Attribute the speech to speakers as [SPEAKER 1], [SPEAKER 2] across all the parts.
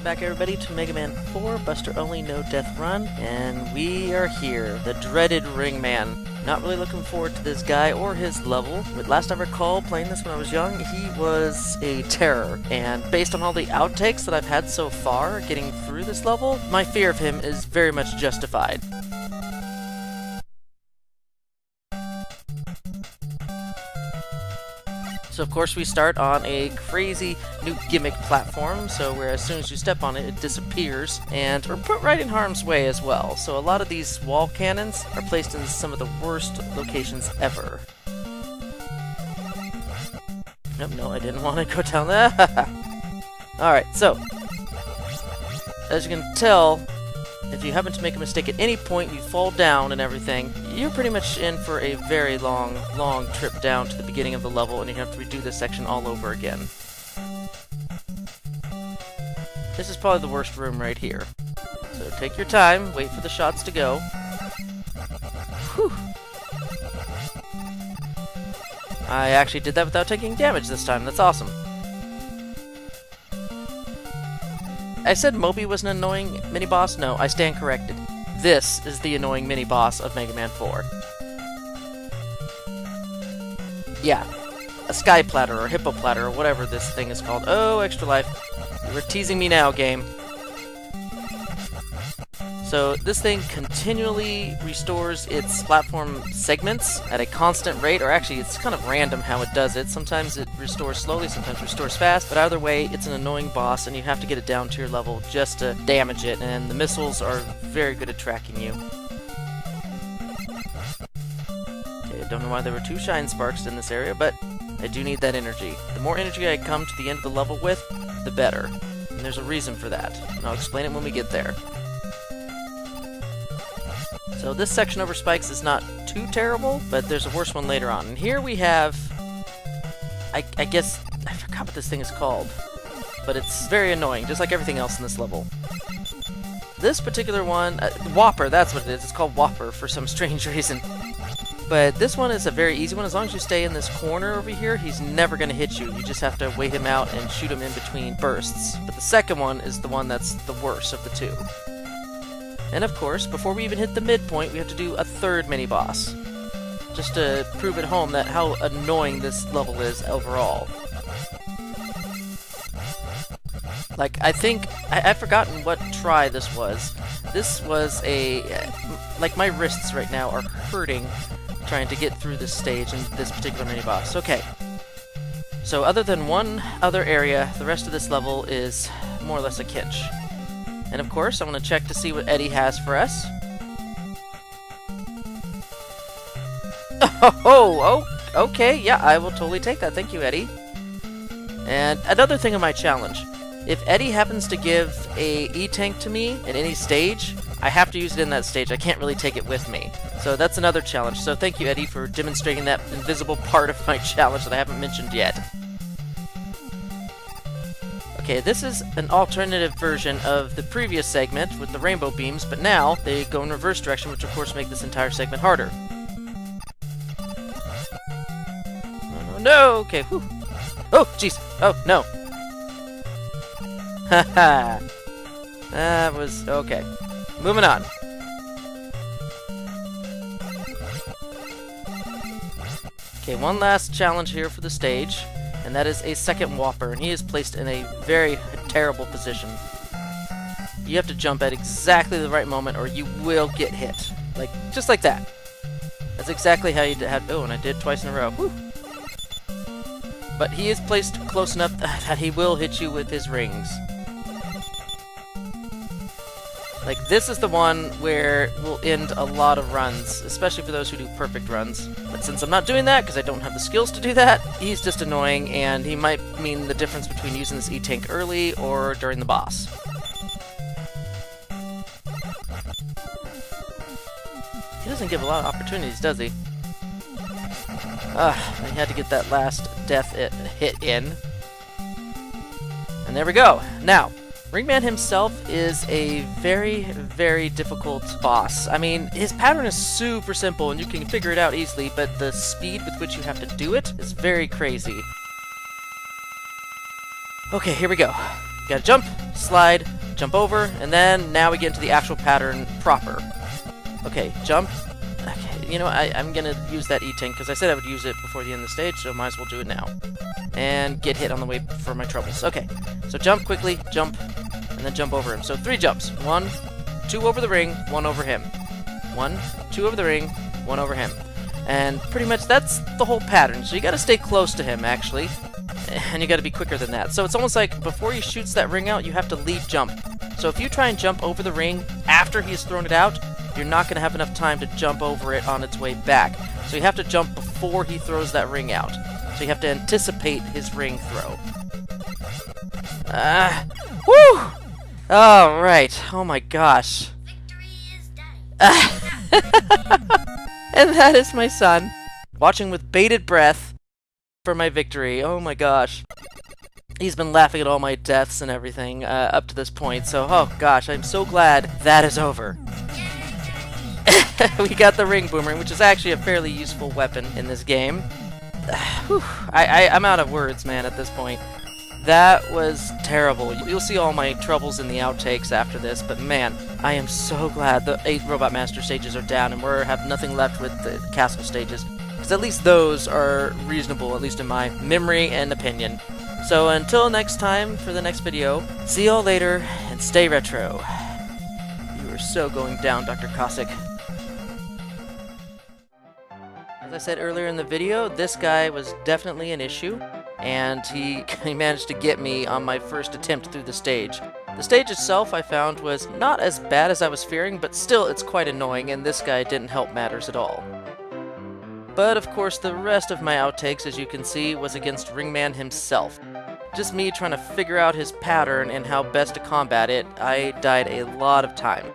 [SPEAKER 1] back everybody to Mega Man 4 Buster Only No Death Run, and we are here, the dreaded Ring Man. Not really looking forward to this guy or his level. But last I recall playing this when I was young, he was a terror, and based on all the outtakes that I've had so far getting through this level, my fear of him is very much justified. So of course we start on a crazy new gimmick platform, so where as soon as you step on it, it disappears, and we're put right in harm's way as well. So a lot of these wall cannons are placed in some of the worst locations ever. Nope, no, I didn't want to go down there. Alright, so, as you can tell, if you happen to make a mistake at any point, you fall down and everything, you're pretty much in for a very long trip down to the beginning of the level, and you have to redo this section all over again. This is probably the worst room right here. So take your time, wait for the shots to go. Whew. I actually did that without taking damage this time, that's awesome. I said Moby was an annoying mini-boss? No, I stand corrected. This is the annoying mini-boss of Mega Man 4. Yeah, a Sky Platter or Hippo Platter or whatever this thing is called. Oh, extra life. You were teasing me now, game. So this thing continually restores its platform segments at a constant rate, or actually it's kind of random how it does it. Sometimes it restores slowly, sometimes it restores fast, but either way it's an annoying boss and you have to get it down to your level just to damage it, and the missiles are very good at tracking you. Okay, I don't know why there were 2 Shine Sparks in this area, but I do need that energy. The more energy I come to the end of the level with, the better. And there's a reason for that, and I'll explain it when we get there. So this section over spikes is not too terrible, but there's a worse one later on. And here we have, I guess, I forgot what this thing is called, but it's very annoying, just like everything else in this level. This particular one, Whopper, that's what it is. It's called Whopper for some strange reason. But this one is a very easy one. As long as you stay in this corner over here, he's never going to hit you. You just have to wait him out and shoot him in between bursts. But the second one is the one that's the worst of the 2. And of course, before we even hit the midpoint, we have to do a 3rd mini-boss. Just to prove at home that how annoying this level is overall. Like, I think, I've forgotten what try this was. This was a, like my wrists right now are hurting trying to get through this stage and this particular mini-boss. Okay. So other than one other area, the rest of this level is more or less a kitsch. And of course, I'm going to check to see what Eddie has for us. Oh, okay, yeah, I will totally take that. Thank you, Eddie. And another thing on my challenge. If Eddie happens to give a E-Tank to me in any stage, I have to use it in that stage. I can't really take it with me. So that's another challenge. So thank you, Eddie, for demonstrating that invisible part of my challenge that I haven't mentioned yet. Okay, this is an alternative version of the previous segment with the rainbow beams, but now they go in reverse direction, which of course make this entire segment harder. Oh, no! Okay, whew. Oh, jeez! Oh, no! Haha! That was... okay. Moving on. Okay, one last challenge here for the stage. And that is a second Whopper, and he is placed in a very terrible position. You have to jump at exactly the right moment or you will get hit. Like, just like that. That's exactly how you had... oh, and I did twice in a row. Whew. But he is placed close enough that he will hit you with his rings. Like, this is the one where we'll end a lot of runs, especially for those who do perfect runs. But since I'm not doing that, because I don't have the skills to do that, he's just annoying, and he might mean the difference between using this E-Tank early or during the boss. He doesn't give a lot of opportunities, does he? I had to get that last death hit in. And there we go. Now, Ringman himself is a very difficult boss. I mean, his pattern is super simple and you can figure it out easily, but the speed with which you have to do it is very crazy. Okay, here we go. You gotta jump, slide, jump over, and then now we get into the actual pattern proper. Okay, jump. Okay, you know, I'm gonna use that E-Tank because I said I would use it before the end of the stage, so might as well do it now. And get hit on the way for my troubles. Okay, so jump quickly, jump, and then jump over him. So 3 jumps. 1, 2 over the ring, 1 over him. 1, 2 over the ring, 1 over him. And pretty much that's the whole pattern. So you gotta stay close to him, actually. And you gotta be quicker than that. So it's almost like before he shoots that ring out, you have to lead jump. So if you try and jump over the ring after he's thrown it out, you're not gonna have enough time to jump over it on its way back. So you have to jump before he throws that ring out. So you have to anticipate his ring throw. Woo! Alright. Oh my gosh. And that is my son, watching with bated breath for my victory. Oh my gosh. He's been laughing at all my deaths and everything up to this point, so oh gosh, I'm so glad that is over. We got the ring boomerang, which is actually a fairly useful weapon in this game. I'm out of words, man, at this point. That was terrible. You'll see all my troubles in the outtakes after this, but man, I am so glad the 8 Robot Master stages are down and we have nothing left with the castle stages. Because at least those are reasonable, at least in my memory and opinion. So until next time for the next video, see y'all later and stay retro. You are so going down, Dr. Cossack. As I said earlier in the video, this guy was definitely an issue. And he managed to get me on my first attempt through the stage. The stage itself, I found, was not as bad as I was fearing, but still it's quite annoying, and this guy didn't help matters at all. But of course, the rest of my outtakes, as you can see, was against Ringman himself. Just me trying to figure out his pattern and how best to combat it. I died a lot of time.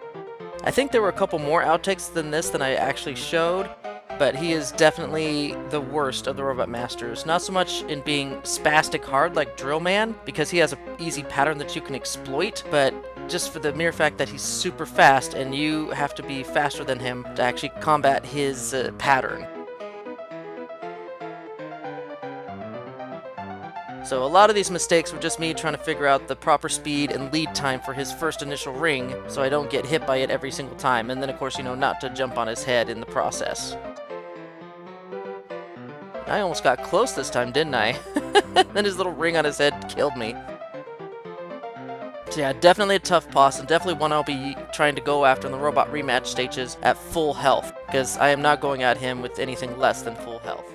[SPEAKER 1] I think there were a couple more outtakes than this than I actually showed, but he is definitely the worst of the Robot Masters. Not so much in being spastic hard like Drill Man, because he has an easy pattern that you can exploit, but just for the mere fact that he's super fast and you have to be faster than him to actually combat his pattern. So a lot of these mistakes were just me trying to figure out the proper speed and lead time for his first initial ring, so I don't get hit by it every single time, and then of course, you know, not to jump on his head in the process. I almost got close this time, didn't I? Then his little ring on his head killed me. So yeah, definitely a tough boss, and definitely one I'll be trying to go after in the Robot Rematch stages at full health, because I am not going at him with anything less than full health.